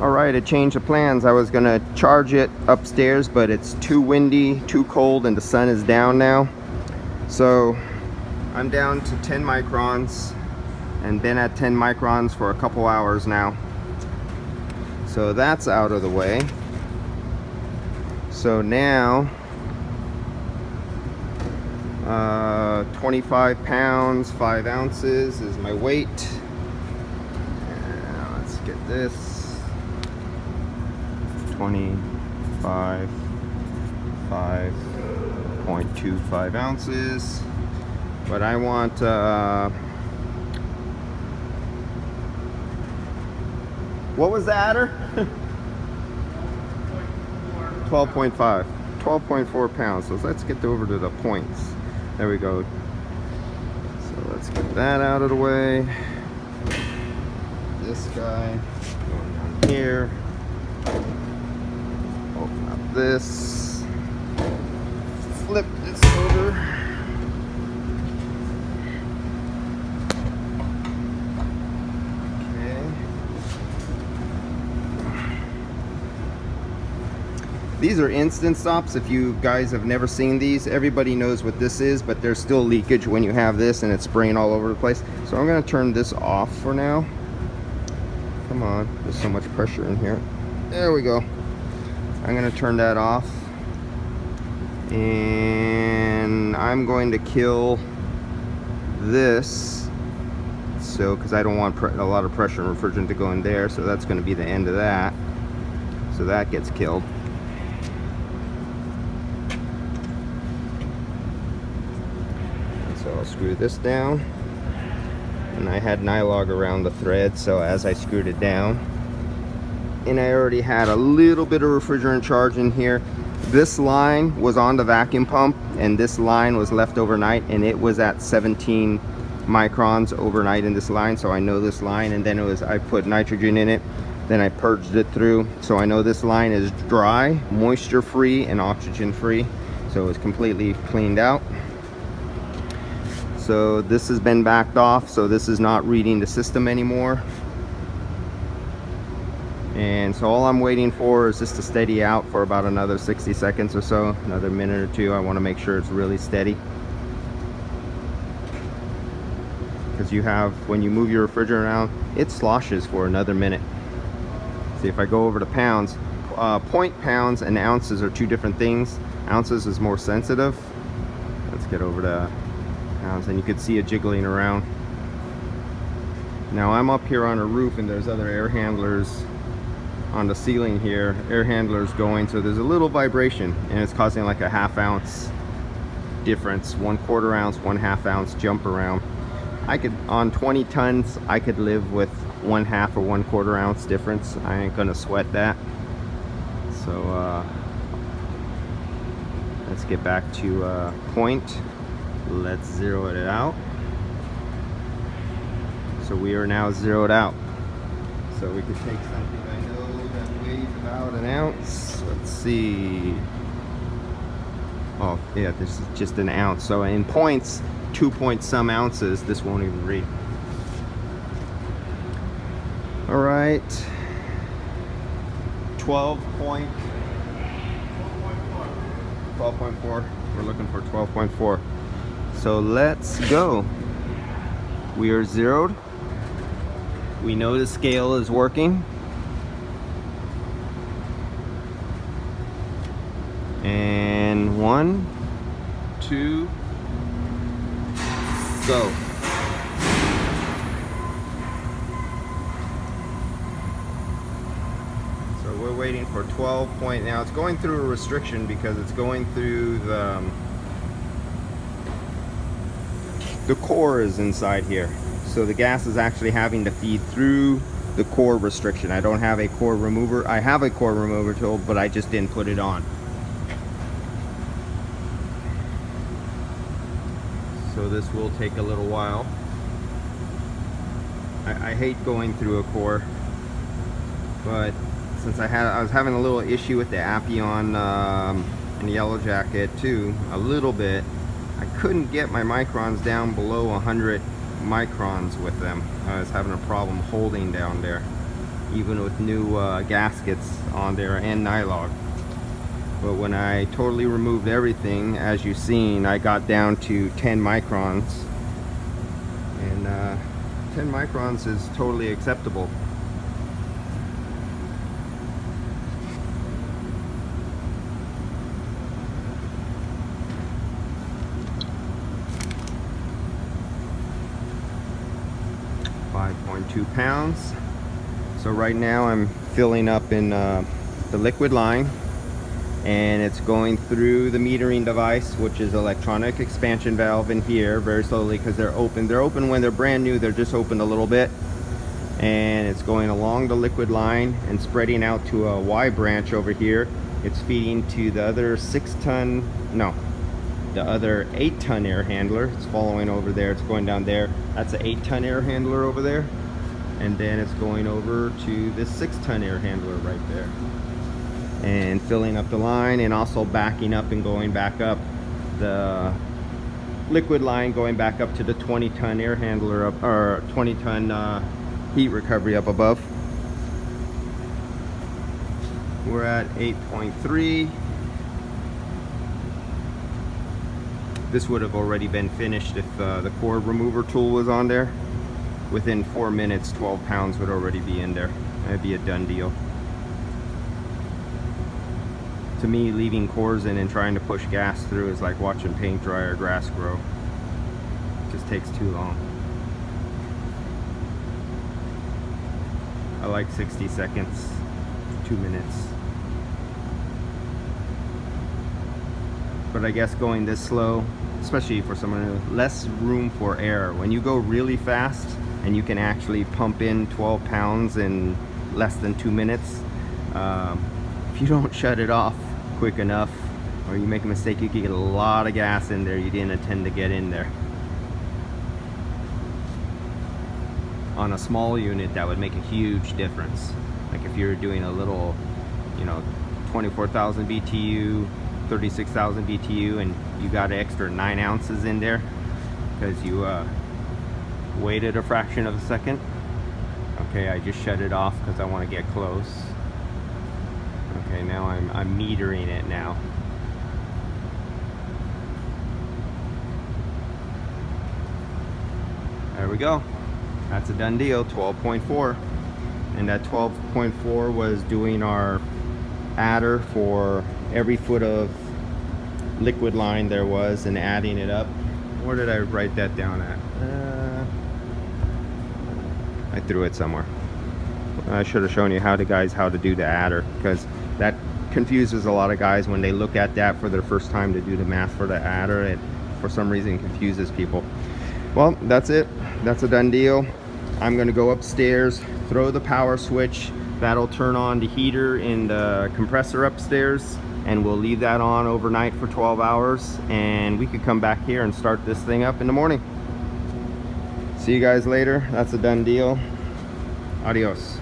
Alright, a change of plans. I was gonna charge it upstairs, but it's too windy, too cold, and the sun is down now. So I'm down to 10 microns and been at 10 microns for a couple hours now. So that's out of the way. So now 25 pounds, 5 ounces is my weight. And let's get this. 25, 5.25 ounces. But I want what was the adder? 12.5, 12.4 pounds. So let's get over to the points. There we go. So let's get that out of the way. This guy going down here. Open up this. Flip this over. These are instant stops. If you guys have never seen these, everybody knows what this is, but there's still leakage when you have this and it's spraying all over the place. So I'm going to turn this off for now. Come on, there's so much pressure in here. There we go. I'm going to turn that off. And I'm going to kill this. So, because I don't want a lot of pressure and refrigerant to go in there. So that's going to be the end of that. So that gets killed. So I'll screw this down, and I had nylog around the thread, so as I screwed it down, and I already had a little bit of refrigerant charge in here. This line was on the vacuum pump, and this line was left overnight, and it was at 17 microns overnight in this line, so I know this line. And then I put nitrogen in it, then I purged it through, so I know this line is dry, moisture free, and oxygen free, so it's completely cleaned out. So this has been backed off, so this is not reading the system anymore. And so all I'm waiting for is just to steady out for about another 60 seconds or so, another minute or two. I want to make sure it's really steady. Because you have, when you move your refrigerant around, it sloshes for another minute. See, if I go over to pounds, point pounds and ounces are two different things. Ounces is more sensitive. Let's get over to pounds, and you can see it jiggling around. Now I'm up here on a roof, and there's other air handlers on the ceiling here. Air handlers going, so there's a little vibration, and it's causing like a ½ ounce difference, 1/4 ounce, 1/2 ounce jump around. I could, on 20 tons, I could live with 1/2 or 1/4 ounce difference. I ain't gonna sweat that. So let's get back to point. Let's zero it out. So we are now zeroed out. So we could take something I know that weighs about an ounce. Let's see. Oh yeah, this is just an ounce. So in points, 2 point some ounces. This won't even read. All right. 12.4. We're looking for 12.4. So let's go. We are zeroed. We know the scale is working. And 1, 2, go. So we're waiting for 12 point. Now it's going through a restriction because it's going through the core is inside here, so the gas is actually having to feed through the core restriction. I don't have a core remover. I have a core remover tool, but I just didn't put it on. So this will take a little while. I hate going through a core, but since I was having a little issue with the Appion and Yellow Jacket too, a little bit, I couldn't get my microns down below 100 microns with them. I was having a problem holding down there. even with new gaskets on there and nylog. But when I totally removed everything, as you've seen, I got down to 10 microns. And 10 microns is totally acceptable. .2 pounds. So right now I'm filling up in the liquid line, and it's going through the metering device, which is electronic expansion valve in here, very slowly, because they're open when they're brand new. They're just opened a little bit, and it's going along the liquid line and spreading out to a Y branch over here. It's feeding to the other the other 8-ton air handler. It's following over there. It's going down there. That's an 8-ton air handler over there, and then it's going over to this 6-ton air handler right there, and filling up the line, and also backing up and going back up the liquid line, going back up to the 20-ton air handler up, or 20-ton heat recovery up above. We're at 8.3. This would have already been finished if the cord remover tool was on there. Within 4 minutes, 12 pounds would already be in there. That'd be a done deal. To me, leaving cores in and trying to push gas through is like watching paint dry or grass grow. It just takes too long. I like 60 seconds, 2 minutes. But I guess going this slow, especially for someone who less room for error. When you go really fast and you can actually pump in 12 pounds in less than 2 minutes, if you don't shut it off quick enough, or you make a mistake, you can get a lot of gas in there you didn't intend to get in there. On a small unit, that would make a huge difference. Like if you're doing a little, 24,000 BTU, 36,000 BTU, and you got an extra 9 ounces in there because you waited a fraction of a second. Okay, I just shut it off because I want to get close. Okay, now I'm metering it now. There we go. That's a done deal, 12.4. And that 12.4 was doing our adder for every foot of liquid line there was, and adding it up. Where did I write that down at? I threw it somewhere. I should have shown you how to do the adder, because that confuses a lot of guys when they look at that for their first time to do the math for the adder. It for some reason confuses people. Well, that's it. That's a done deal. I'm gonna go upstairs, throw the power switch. That'll turn on the heater in the compressor upstairs, and we'll leave that on overnight for 12 hours, and we could come back here and start this thing up in the morning. See you guys later. That's a done deal. Adios.